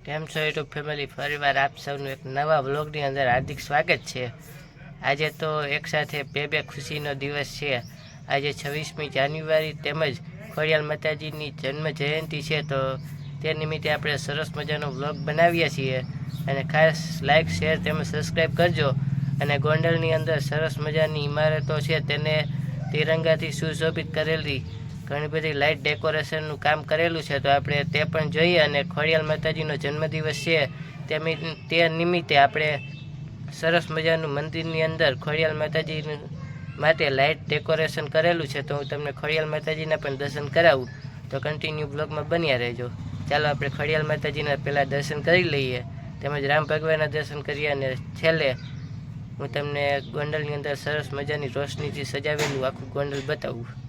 કેમ છો YouTube family, ફરીવાર આપ સૌનું એક નવા વ્લોગની અંદર હાર્દિક સ્વાગત છે। આજે તો એકસાથે બે ખુશીનો દિવસ છે। આજે 26મી જાન્યુઆરી તેમજ ખોડિયાર માતાજીની જન્મ જયંતિ છે, તો તે નિમિત્તે આપણે સરસ મજાનો વ્લોગ બનાવીએ છીએ અને ખાસ લાઇક, શેર તેમજ સબસ્ક્રાઈબ કરજો। અને ગોંડલની અંદર સરસ મજાની ઇમારતો છે, તેને તિરંગાથી સુશોભિત કરેલી ઘણી બધી લાઇટ ડેકોરેશનનું કામ કરેલું છે, તો આપણે તે પણ જોઈએ। અને ખોડિયાર માતાજીનો જન્મદિવસ છે, તે નિમિત્તે આપણે સરસ મજાનું મંદિરની અંદર ખોડિયાર માતાજી માટે લાઇટ ડેકોરેશન કરેલું છે, તો હું તમને ખોડિયાર માતાજીના પણ દર્શન કરાવું, તો કન્ટિન્યુ બ્લોગમાં બન્યા રહેજો। ચાલો આપણે ખોડિયાર માતાજીના પહેલાં દર્શન કરી લઈએ, તેમજ રામ ભગવાનના દર્શન કરીએ, અને છેલ્લે હું તમને ગોંડલની અંદર સરસ મજાની રોશનીથી સજાવેલું આખું ગોંડલ બતાવું।